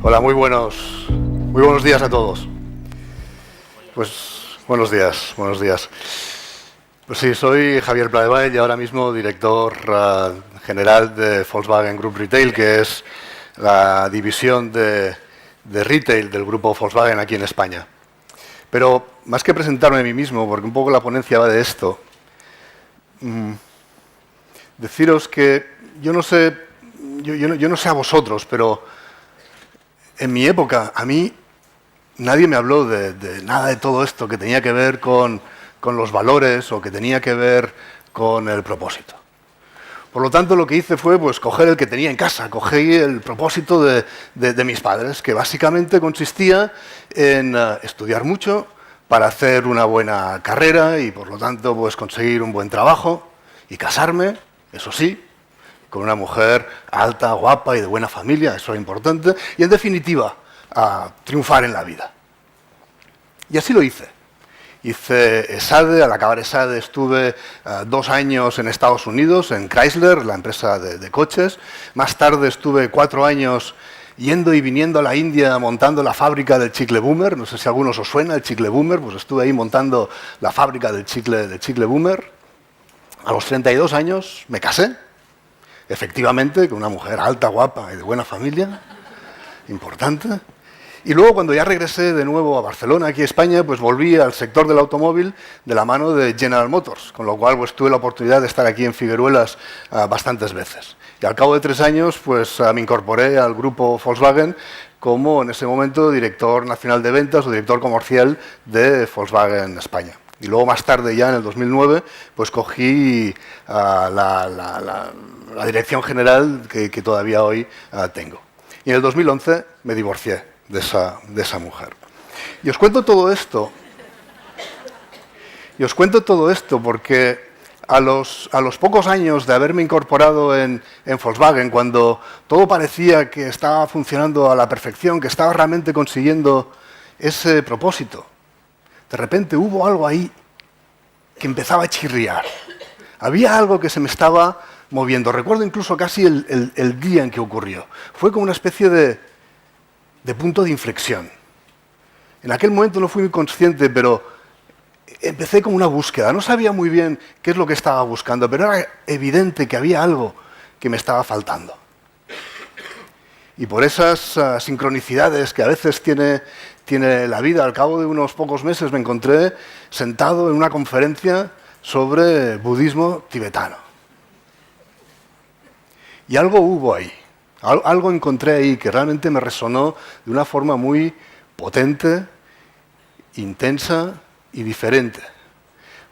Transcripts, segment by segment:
Hola, muy buenos días a todos. Pues buenos días. Pues sí, soy Javier Pladevall y ahora mismo director general de Volkswagen Group Retail, que es la división de retail del grupo Volkswagen aquí en España. Pero más que presentarme a mí mismo, porque un poco la ponencia va de esto, deciros que yo no sé a vosotros, pero en mi época a mí nadie me habló de nada de todo esto que tenía que ver con los valores o que tenía que ver con el propósito. Por lo tanto, lo que hice fue pues, coger el que tenía en casa, cogí el propósito de mis padres, que básicamente consistía en estudiar mucho para hacer una buena carrera y, por lo tanto, pues, conseguir un buen trabajo y casarme, eso sí, con una mujer alta, guapa y de buena familia, eso era importante, y, en definitiva, triunfar en la vida. Y así lo hice. Hice ESADE, al acabar ESADE estuve 2 años en Estados Unidos, en Chrysler, la empresa de coches. Más tarde estuve 4 años yendo y viniendo a la India montando la fábrica del chicle Boomer. No sé si a algunos os suena el chicle Boomer, pues estuve ahí montando la fábrica del chicle Boomer. A los 32 años me casé, efectivamente, con una mujer alta, guapa y de buena familia, importante. Y luego, cuando ya regresé de nuevo a Barcelona, aquí a España, pues volví al sector del automóvil de la mano de General Motors, con lo cual pues, tuve la oportunidad de estar aquí en Figueruelas bastantes veces. Y al cabo de 3 años, pues me incorporé al grupo Volkswagen como, en ese momento, director nacional de ventas o director comercial de Volkswagen España. Y luego, más tarde, ya en el 2009, pues cogí la dirección general que todavía hoy tengo. Y en el 2011 me divorcié de esa mujer. Y os cuento todo esto porque a los pocos años de haberme incorporado en Volkswagen, cuando todo parecía que estaba funcionando a la perfección, que estaba realmente consiguiendo ese propósito, de repente hubo algo ahí que empezaba a chirriar. Había algo que se me estaba moviendo. Recuerdo incluso casi el día en que ocurrió. Fue como una especie de punto de inflexión. En aquel momento no fui muy consciente, pero empecé con una búsqueda. No sabía muy bien qué es lo que estaba buscando, pero era evidente que había algo que me estaba faltando. Y por esas sincronicidades que a veces tiene la vida, al cabo de unos pocos meses me encontré sentado en una conferencia sobre budismo tibetano. Y algo hubo ahí. Algo encontré ahí que realmente me resonó de una forma muy potente, intensa y diferente.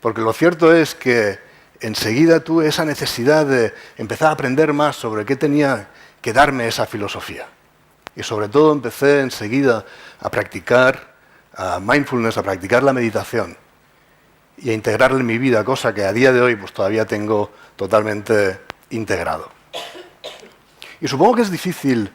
Porque lo cierto es que enseguida tuve esa necesidad de empezar a aprender más sobre qué tenía que darme esa filosofía. Y sobre todo empecé enseguida a practicar mindfulness, a practicar la meditación y a integrarla en mi vida, cosa que a día de hoy pues, todavía tengo totalmente integrado. Y supongo que es difícil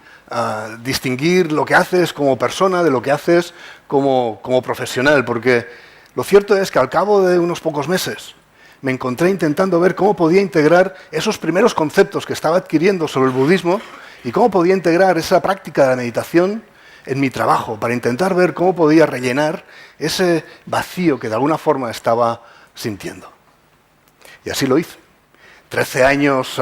distinguir lo que haces como persona de lo que haces como profesional, porque lo cierto es que al cabo de unos pocos meses me encontré intentando ver cómo podía integrar esos primeros conceptos que estaba adquiriendo sobre el budismo y cómo podía integrar esa práctica de la meditación en mi trabajo, para intentar ver cómo podía rellenar ese vacío que de alguna forma estaba sintiendo. Y así lo hice. 13 años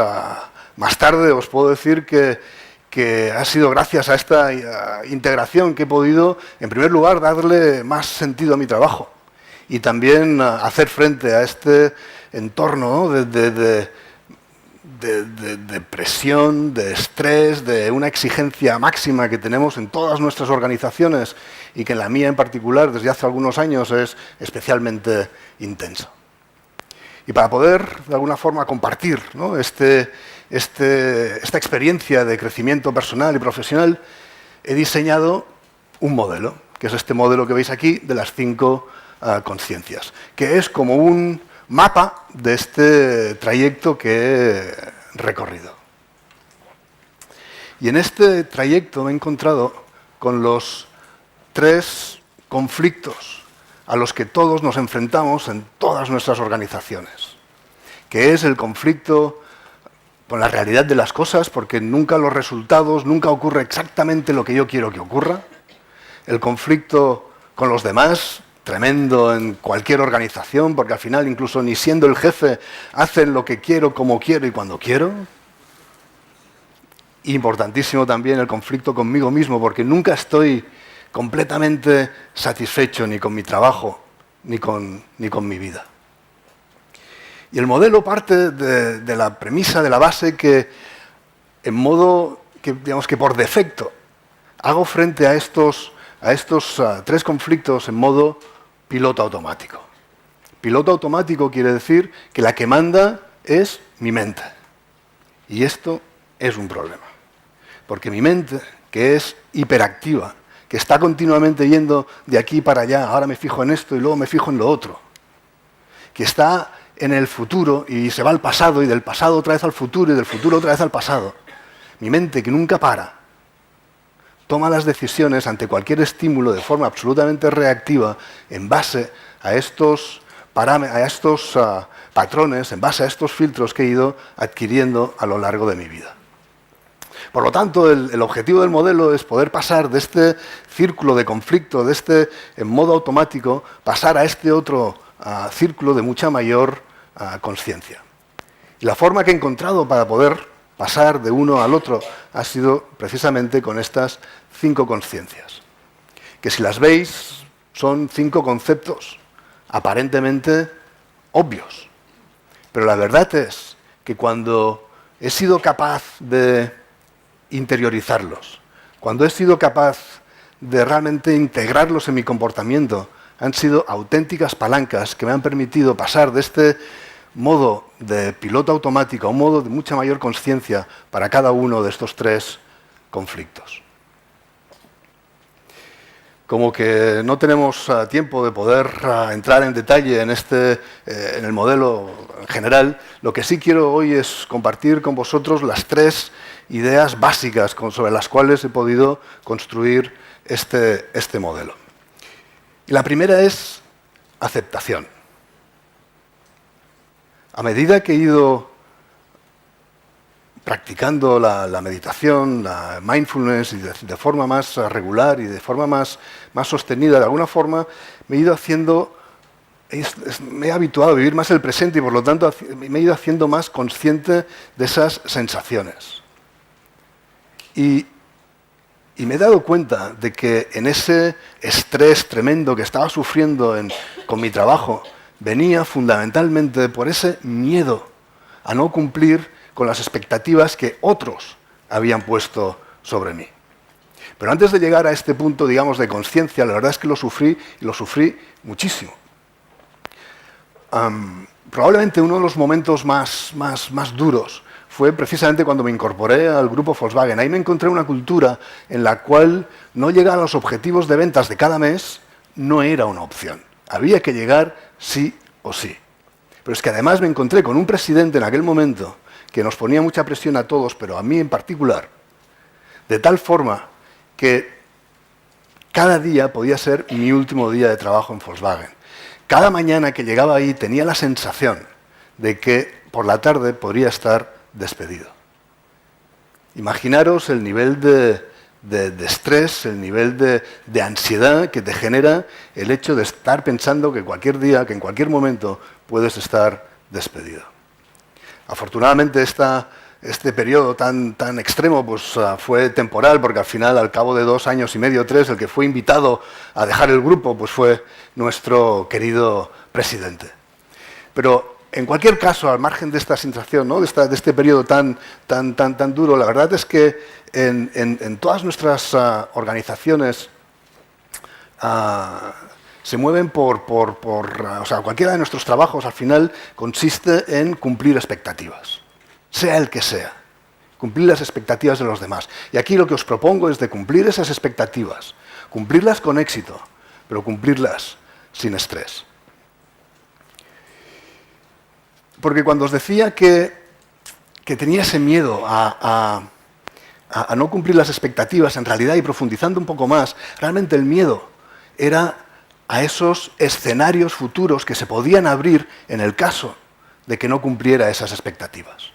más tarde os puedo decir que ha sido gracias a esta integración que he podido, en primer lugar, darle más sentido a mi trabajo y también hacer frente a este entorno, ¿no? de presión, de estrés, de una exigencia máxima que tenemos en todas nuestras organizaciones y que en la mía en particular desde hace algunos años es especialmente intensa. Y para poder, de alguna forma, compartir, ¿no? esta experiencia de crecimiento personal y profesional, he diseñado un modelo, que es este modelo que veis aquí, de las 5 conciencias, que es como un mapa de este trayecto que he recorrido. Y en este trayecto me he encontrado con los 3 conflictos a los que todos nos enfrentamos en todas nuestras organizaciones, que es el conflicto con la realidad de las cosas, porque nunca los resultados, nunca ocurre exactamente lo que yo quiero que ocurra. El conflicto con los demás, tremendo en cualquier organización, porque al final, incluso ni siendo el jefe, hacen lo que quiero, como quiero y cuando quiero. Importantísimo también el conflicto conmigo mismo, porque nunca estoy completamente satisfecho ni con mi trabajo, ni con mi vida. Y el modelo parte de la premisa, de la base, que en modo, digamos que por defecto, hago frente a estos tres conflictos en modo piloto automático. Piloto automático quiere decir que la que manda es mi mente. Y esto es un problema. Porque mi mente, que es hiperactiva, que está continuamente yendo de aquí para allá, ahora me fijo en esto y luego me fijo en lo otro, que está en el futuro y se va al pasado y del pasado otra vez al futuro y del futuro otra vez al pasado. Mi mente, que nunca para, toma las decisiones ante cualquier estímulo de forma absolutamente reactiva en base a estos patrones, en base a estos filtros que he ido adquiriendo a lo largo de mi vida. Por lo tanto, el objetivo del modelo es poder pasar de este círculo de conflicto, en modo automático, pasar a este otro círculo de mucha mayor conciencia. Y la forma que he encontrado para poder pasar de uno al otro ha sido precisamente con estas 5 conciencias, que si las veis son 5 conceptos aparentemente obvios, pero la verdad es que cuando he sido capaz de interiorizarlos, cuando he sido capaz de realmente integrarlos en mi comportamiento, han sido auténticas palancas que me han permitido pasar de este modo de piloto automático a un modo de mucha mayor conciencia para cada uno de estos 3 conflictos. Como que no tenemos tiempo de poder entrar en detalle en el modelo en general, lo que sí quiero hoy es compartir con vosotros las 3 ideas básicas sobre las cuales he podido construir este modelo. Y la primera es aceptación. A medida que he ido practicando la meditación, la mindfulness, y de forma más regular y de forma más sostenida, de alguna forma me he habituado a vivir más el presente y por lo tanto me he ido haciendo más consciente de esas sensaciones. Y me he dado cuenta de que en ese estrés tremendo que estaba sufriendo con mi trabajo, venía fundamentalmente por ese miedo a no cumplir con las expectativas que otros habían puesto sobre mí. Pero antes de llegar a este punto, digamos, de conciencia, la verdad es que lo sufrí muchísimo. Probablemente uno de los momentos más duros fue precisamente cuando me incorporé al grupo Volkswagen. Ahí me encontré una cultura en la cual no llegar a los objetivos de ventas de cada mes no era una opción. Había que llegar sí o sí. Pero es que además me encontré con un presidente en aquel momento que nos ponía mucha presión a todos, pero a mí en particular, de tal forma que cada día podía ser mi último día de trabajo en Volkswagen. Cada mañana que llegaba ahí tenía la sensación de que por la tarde podría estar despedido. Imaginaros el nivel de estrés, el nivel de ansiedad que te genera el hecho de estar pensando que cualquier día, que en cualquier momento puedes estar despedido. Afortunadamente este periodo tan extremo fue temporal, porque al final, al cabo de 2 años y medio, 3, el que fue invitado a dejar el grupo fue nuestro querido presidente. Pero en cualquier caso, al margen de esta sensación, ¿no? de este periodo tan duro, la verdad es que en todas nuestras organizaciones se mueven o sea, cualquiera de nuestros trabajos al final consiste en cumplir expectativas, sea el que sea, cumplir las expectativas de los demás. Y aquí lo que os propongo es de cumplir esas expectativas, cumplirlas con éxito, pero cumplirlas sin estrés. Porque cuando os decía que tenía ese miedo a no cumplir las expectativas, en realidad, y profundizando un poco más, realmente el miedo era a esos escenarios futuros que se podían abrir en el caso de que no cumpliera esas expectativas.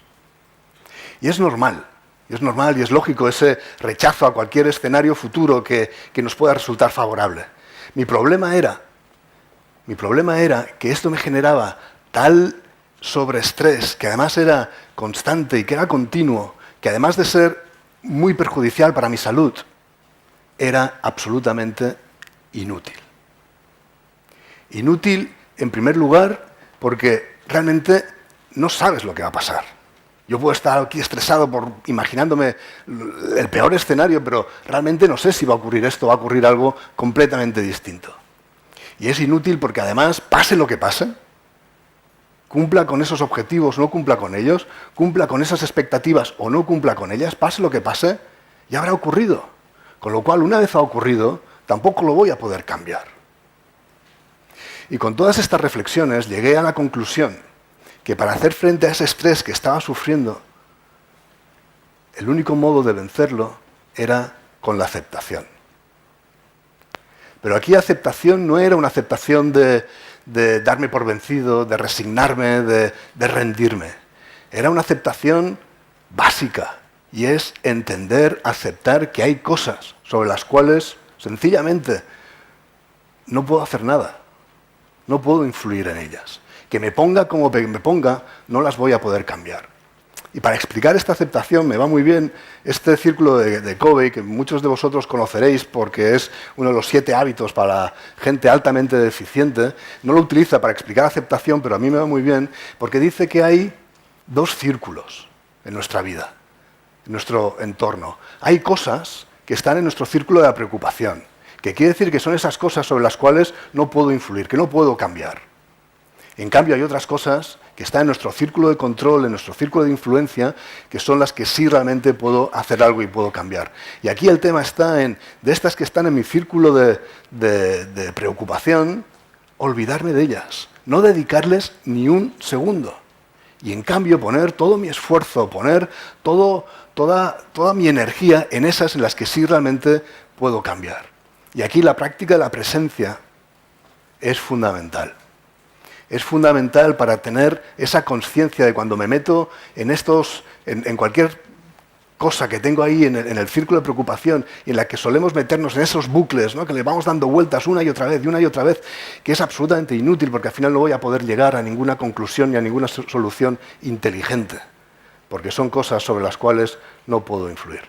Y es normal y es lógico ese rechazo a cualquier escenario futuro que nos pueda resultar favorable. Mi problema era que esto me generaba tal sobreestrés, que además era constante y que era continuo, que además de ser muy perjudicial para mi salud, era absolutamente inútil. Inútil, en primer lugar, porque realmente no sabes lo que va a pasar. Yo puedo estar aquí estresado imaginándome el peor escenario, pero realmente no sé si va a ocurrir esto o va a ocurrir algo completamente distinto. Y es inútil porque además, pase lo que pase, cumpla con esos objetivos o no cumpla con ellos, cumpla con esas expectativas o no cumpla con ellas, pase lo que pase, ya habrá ocurrido. Con lo cual, una vez ha ocurrido, tampoco lo voy a poder cambiar. Y con todas estas reflexiones llegué a la conclusión que para hacer frente a ese estrés que estaba sufriendo, el único modo de vencerlo era con la aceptación. Pero aquí aceptación no era una aceptación de darme por vencido, de resignarme, de rendirme. Era una aceptación básica, y es entender, aceptar que hay cosas sobre las cuales sencillamente no puedo hacer nada, no puedo influir en ellas. Que me ponga como me ponga, no las voy a poder cambiar. Y para explicar esta aceptación me va muy bien este círculo de Covey, que muchos de vosotros conoceréis porque es uno de los 7 hábitos para gente altamente deficiente. No lo utiliza para explicar aceptación, pero a mí me va muy bien porque dice que hay 2 círculos en nuestra vida, en nuestro entorno. Hay cosas que están en nuestro círculo de la preocupación, que quiere decir que son esas cosas sobre las cuales no puedo influir, que no puedo cambiar. En cambio, hay otras cosas que están en nuestro círculo de control, en nuestro círculo de influencia, que son las que sí realmente puedo hacer algo y puedo cambiar. Y aquí el tema está en, de estas que están en mi círculo de preocupación, olvidarme de ellas, no dedicarles ni un segundo. Y en cambio poner todo mi esfuerzo, poner toda mi energía en esas en las que sí realmente puedo cambiar. Y aquí la práctica de la presencia es fundamental. Es fundamental para tener esa conciencia de cuando me meto en cualquier cosa que tengo ahí en el círculo de preocupación y en la que solemos meternos en esos bucles, ¿no? Que le vamos dando vueltas una y otra vez, que es absolutamente inútil porque al final no voy a poder llegar a ninguna conclusión ni a ninguna solución inteligente, porque son cosas sobre las cuales no puedo influir.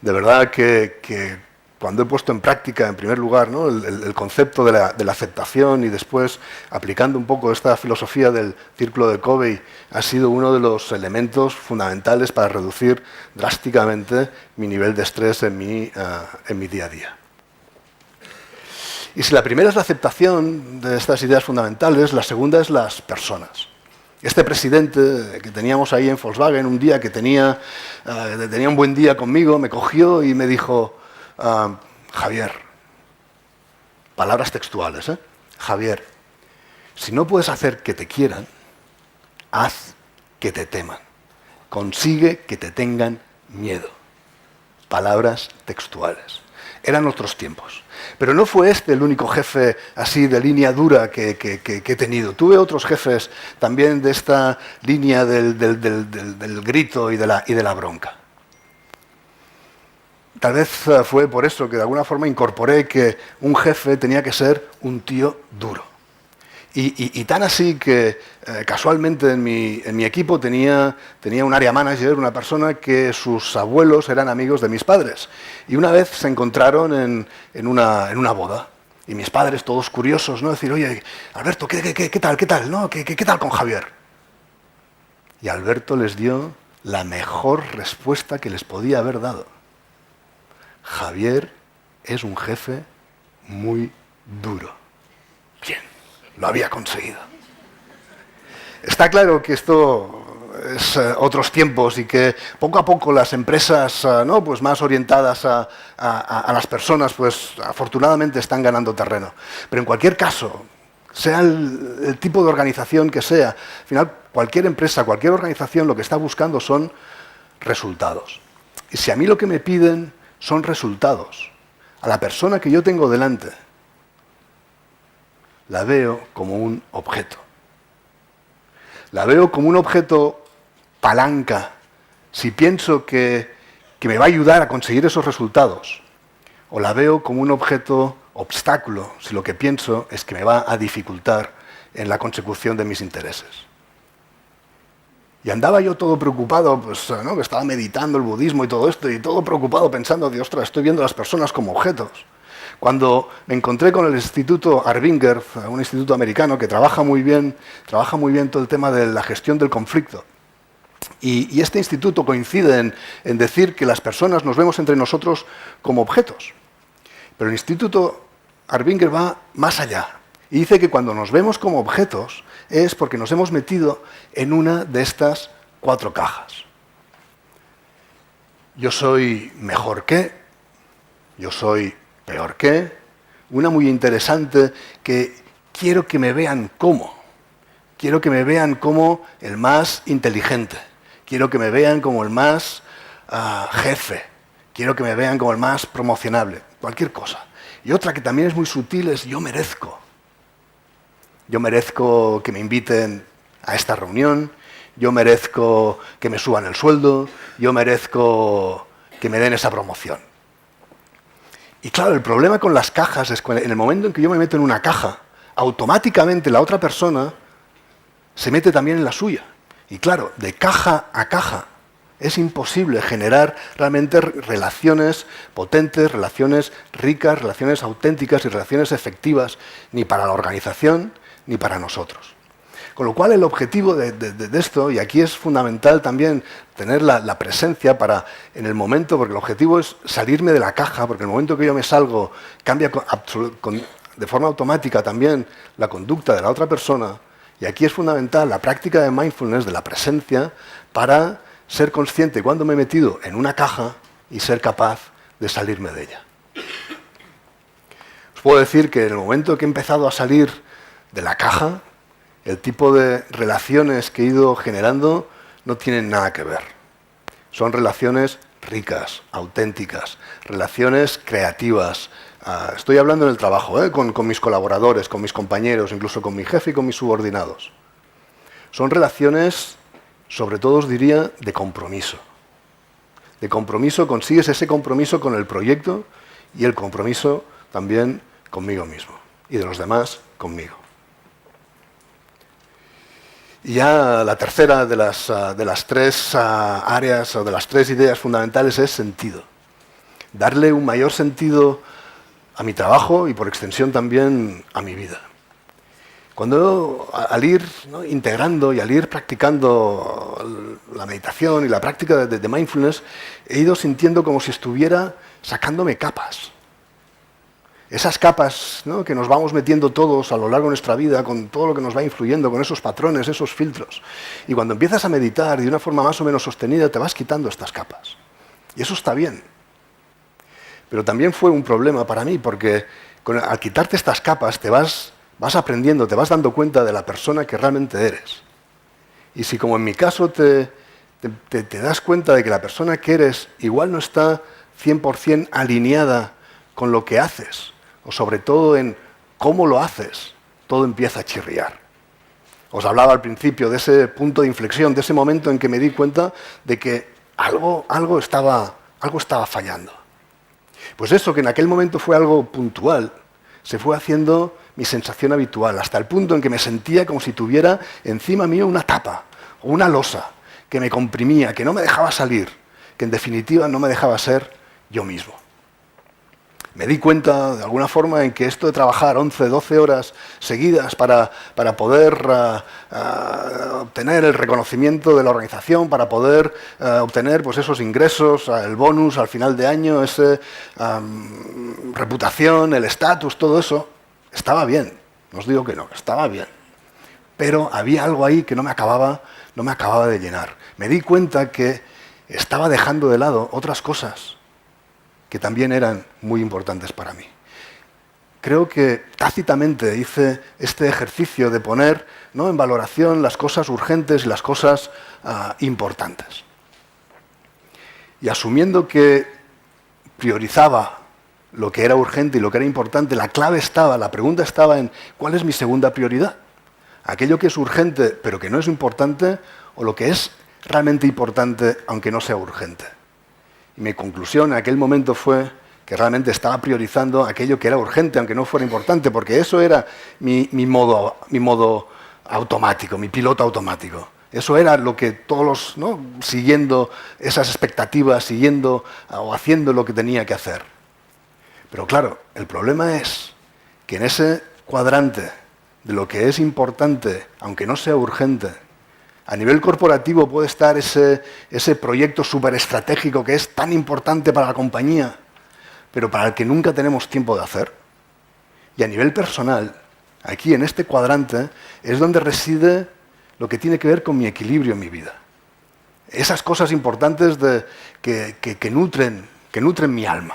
De verdad que cuando he puesto en práctica, en primer lugar, ¿no? el concepto de la aceptación y después aplicando un poco esta filosofía del círculo de Covey, ha sido uno de los elementos fundamentales para reducir drásticamente mi nivel de estrés en mi día a día. Y si la primera es la aceptación de estas ideas fundamentales, la segunda es las personas. Este presidente que teníamos ahí en Volkswagen, un día que tenía un buen día conmigo, me cogió y me dijo: Javier, palabras textuales, Javier, si no puedes hacer que te quieran, haz que te teman. Consigue que te tengan miedo. Palabras textuales. Eran otros tiempos. Pero no fue este el único jefe así de línea dura que he tenido. Tuve otros jefes también de esta línea del grito y de la bronca. Tal vez fue por eso que de alguna forma incorporé que un jefe tenía que ser un tío duro. Y tan así que casualmente en mi equipo tenía un área manager, una persona que sus abuelos eran amigos de mis padres. Y una vez se encontraron en una boda. Y mis padres, todos curiosos, ¿no? Decir: oye, Alberto, ¿qué tal? ¿No? ¿Qué tal con Javier? Y Alberto les dio la mejor respuesta que les podía haber dado. Javier es un jefe muy duro. Bien, lo había conseguido. Está claro que esto es otros tiempos y que poco a poco las empresas ¿no? pues más orientadas a las personas, pues afortunadamente están ganando terreno. Pero en cualquier caso, sea el tipo de organización que sea, al final cualquier empresa, cualquier organización lo que está buscando son resultados. Y si a mí lo que me piden son resultados, a la persona que yo tengo delante la veo como un objeto. La veo como un objeto palanca si pienso que me va a ayudar a conseguir esos resultados, o la veo como un objeto obstáculo, si lo que pienso es que me va a dificultar en la consecución de mis intereses. Y andaba yo todo preocupado, pues, ¿no? Que estaba meditando el budismo y todo esto, y todo preocupado pensando, Dios, ostras, estoy viendo a las personas como objetos. Cuando me encontré con el Instituto Arbinger, un instituto americano que trabaja muy bien todo el tema de la gestión del conflicto. Y este instituto coincide en decir que las personas nos vemos entre nosotros como objetos. Pero el Instituto Arbinger va más allá y dice que cuando nos vemos como objetos es porque nos hemos metido en una de estas 4 cajas. Yo soy mejor que, yo soy peor que, una muy interesante que quiero que me vean como. Quiero que me vean como el más inteligente. Quiero que me vean como el más jefe. Quiero que me vean como el más promocionable. Cualquier cosa. Y otra que también es muy sutil es yo merezco. Yo merezco que me inviten a esta reunión. Yo merezco que me suban el sueldo. Yo merezco que me den esa promoción. Y claro, el problema con las cajas es que en el momento en que yo me meto en una caja, automáticamente la otra persona se mete también en la suya. Y claro, de caja a caja es imposible generar realmente relaciones potentes, relaciones ricas, relaciones auténticas y relaciones efectivas, ni para la organización ni para nosotros. Con lo cual el objetivo de esto, y aquí es fundamental también tener la presencia para en el momento, porque el objetivo es salirme de la caja, porque en el momento que yo me salgo cambia de forma automática también la conducta de la otra persona. Y aquí es fundamental la práctica de mindfulness, de la presencia, para ser consciente cuando me he metido en una caja y ser capaz de salirme de ella. Os puedo decir que en el momento que he empezado a salir de la caja, el tipo de relaciones que he ido generando no tienen nada que ver. Son relaciones ricas, auténticas, relaciones creativas. Estoy hablando en el trabajo, con mis colaboradores, con mis compañeros, incluso con mi jefe y con mis subordinados. Son relaciones, sobre todo os diría, de compromiso. De compromiso, consigues ese compromiso con el proyecto y el compromiso también conmigo mismo y de los demás conmigo. Y ya la tercera de las 3 áreas o de las 3 ideas fundamentales es sentido. Darle un mayor sentido a mi trabajo y por extensión también a mi vida. Cuando al ir integrando y al ir practicando la meditación y la práctica de mindfulness, he ido sintiendo como si estuviera sacándome capas. Esas capas, ¿no?, que nos vamos metiendo todos a lo largo de nuestra vida, con todo lo que nos va influyendo, con esos patrones, esos filtros. Y cuando empiezas a meditar de una forma más o menos sostenida, te vas quitando estas capas. Y eso está bien. Pero también fue un problema para mí, porque al quitarte estas capas te vas aprendiendo, te vas dando cuenta de la persona que realmente eres. Y si como en mi caso te das cuenta de que la persona que eres igual no está 100% alineada con lo que haces, o sobre todo en cómo lo haces, todo empieza a chirriar. Os hablaba al principio de ese punto de inflexión, de ese momento en que me di cuenta de que algo estaba fallando. Pues eso, que en aquel momento fue algo puntual, se fue haciendo mi sensación habitual, hasta el punto en que me sentía como si tuviera encima mío una tapa o una losa que me comprimía, que no me dejaba salir, que en definitiva no me dejaba ser yo mismo. Me di cuenta, de alguna forma, en que esto de trabajar 11, 12 horas seguidas para poder obtener el reconocimiento de la organización, para poder obtener pues, esos ingresos, el bonus al final de año, esa reputación, el estatus, todo eso, estaba bien. No os digo que no, estaba bien. Pero había algo ahí que no me acababa de llenar. Me di cuenta que estaba dejando de lado otras cosas que también eran muy importantes para mí. Creo que tácitamente hice este ejercicio de poner, ¿no?, en valoración las cosas urgentes y las cosas importantes. Y asumiendo que priorizaba lo que era urgente y lo que era importante, la pregunta estaba en ¿cuál es mi segunda prioridad? ¿Aquello que es urgente pero que no es importante o lo que es realmente importante aunque no sea urgente. Y mi conclusión en aquel momento fue que realmente estaba priorizando aquello que era urgente, aunque no fuera importante, porque eso era mi modo automático, mi piloto automático. Eso era lo que todos los, ¿no?, siguiendo esas expectativas, siguiendo o haciendo lo que tenía que hacer. Pero claro, el problema es que en ese cuadrante de lo que es importante, aunque no sea urgente, a nivel corporativo puede estar ese proyecto superestratégico que es tan importante para la compañía, pero para el que nunca tenemos tiempo de hacer. Y a nivel personal, aquí en este cuadrante, es donde reside lo que tiene que ver con mi equilibrio en mi vida. Esas cosas importantes que nutren mi alma.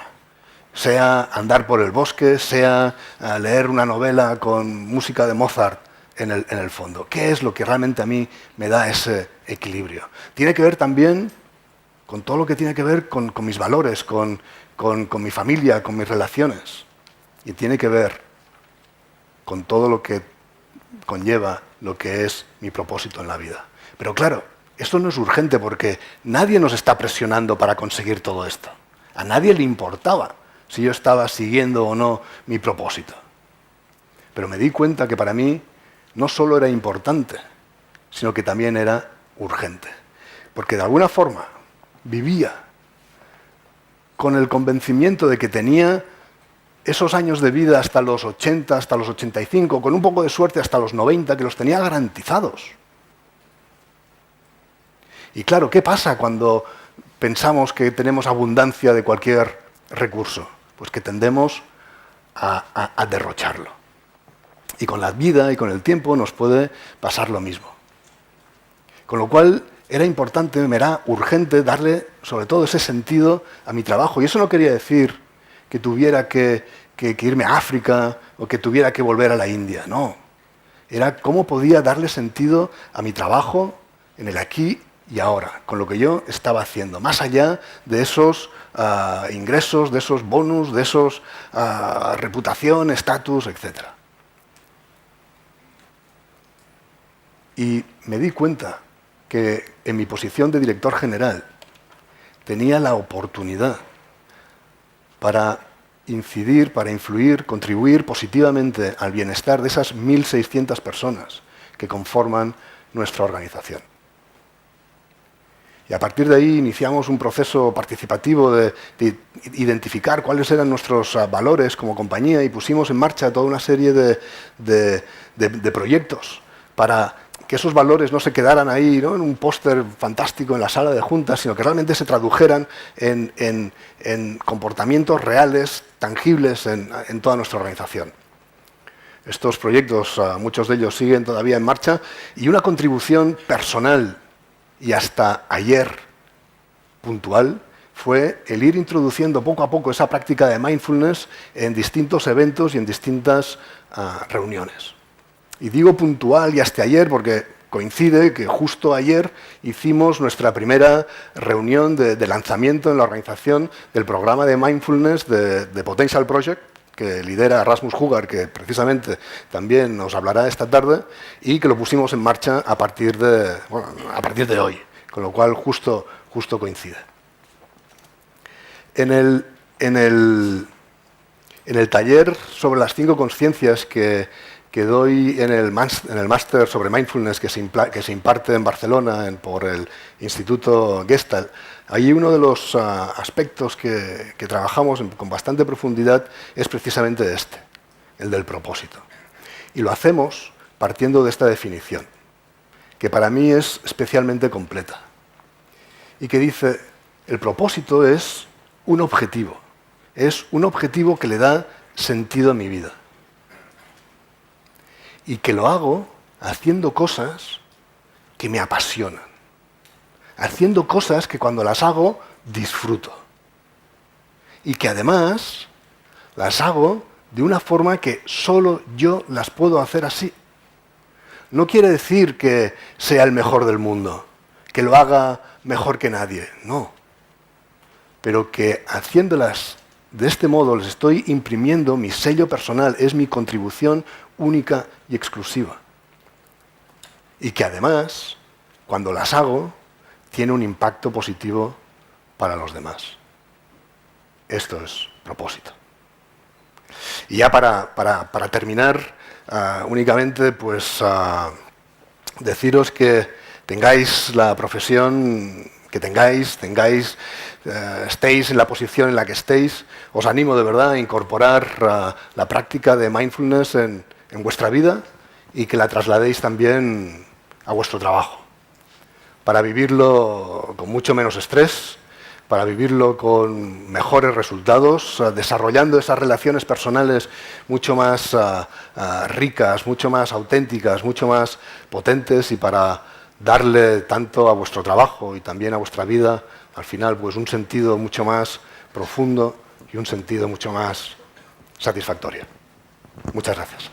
Sea andar por el bosque, sea leer una novela con música de Mozart en el fondo. ¿Qué es lo que realmente a mí me da ese equilibrio? Tiene que ver también con todo lo que tiene que ver con mis valores, con mi familia, con mis relaciones. Y tiene que ver con todo lo que conlleva lo que es mi propósito en la vida. Pero claro, esto no es urgente porque nadie nos está presionando para conseguir todo esto. A nadie le importaba si yo estaba siguiendo o no mi propósito. Pero me di cuenta que para mí no solo era importante, sino que también era urgente. Porque de alguna forma vivía con el convencimiento de que tenía esos años de vida hasta los 80, hasta los 85, con un poco de suerte hasta los 90, que los tenía garantizados. Y claro, ¿qué pasa cuando pensamos que tenemos abundancia de cualquier recurso? Pues que tendemos a derrocharlo. Y con la vida y con el tiempo nos puede pasar lo mismo. Con lo cual era importante, me era urgente darle sobre todo ese sentido a mi trabajo. Y eso no quería decir que tuviera que irme a África o que tuviera que volver a la India, no. Era cómo podía darle sentido a mi trabajo en el aquí y ahora, con lo que yo estaba haciendo, más allá de esos ingresos, de esos bonus, de esos reputación, estatus, etc. Y me di cuenta que en mi posición de director general tenía la oportunidad para incidir, para influir, contribuir positivamente al bienestar de esas 1.600 personas que conforman nuestra organización. Y a partir de ahí iniciamos un proceso participativo de identificar cuáles eran nuestros valores como compañía y pusimos en marcha toda una serie de proyectos para que esos valores no se quedaran ahí, ¿no?, en un póster fantástico en la sala de juntas, sino que realmente se tradujeran en comportamientos reales, tangibles en toda nuestra organización. Estos proyectos, muchos de ellos siguen todavía en marcha, y una contribución personal y hasta ayer puntual fue el ir introduciendo poco a poco esa práctica de mindfulness en distintos eventos y en distintas reuniones. Y digo puntual y hasta ayer porque coincide que justo ayer hicimos nuestra primera reunión de lanzamiento en la organización del programa de mindfulness de Potential Project, que lidera Rasmus Hugar, que precisamente también nos hablará esta tarde, y que lo pusimos en marcha a partir de hoy, con lo cual justo coincide. En el taller sobre las 5 conciencias que doy en el máster sobre mindfulness que se imparte en Barcelona por el Instituto Gestalt, ahí uno de los aspectos que trabajamos con bastante profundidad es precisamente el del propósito. Y lo hacemos partiendo de esta definición, que para mí es especialmente completa, y que dice: el propósito es un objetivo que le da sentido a mi vida. Y que lo hago haciendo cosas que me apasionan. Haciendo cosas que cuando las hago disfruto. Y que además las hago de una forma que solo yo las puedo hacer así. No quiere decir que sea el mejor del mundo, que lo haga mejor que nadie, no. Pero que haciéndolas de este modo les estoy imprimiendo mi sello personal, es mi contribución única y exclusiva. Y que además, cuando las hago, tiene un impacto positivo para los demás. Esto es propósito. Y ya para terminar, únicamente pues deciros que tengáis la profesión que tengáis, estéis en la posición en la que estéis, os animo de verdad a incorporar la práctica de mindfulness en vuestra vida y que la trasladéis también a vuestro trabajo, para vivirlo con mucho menos estrés, para vivirlo con mejores resultados, desarrollando esas relaciones personales mucho más ricas, mucho más auténticas, mucho más potentes, y para darle tanto a vuestro trabajo y también a vuestra vida, al final, pues un sentido mucho más profundo y un sentido mucho más satisfactorio. Muchas gracias.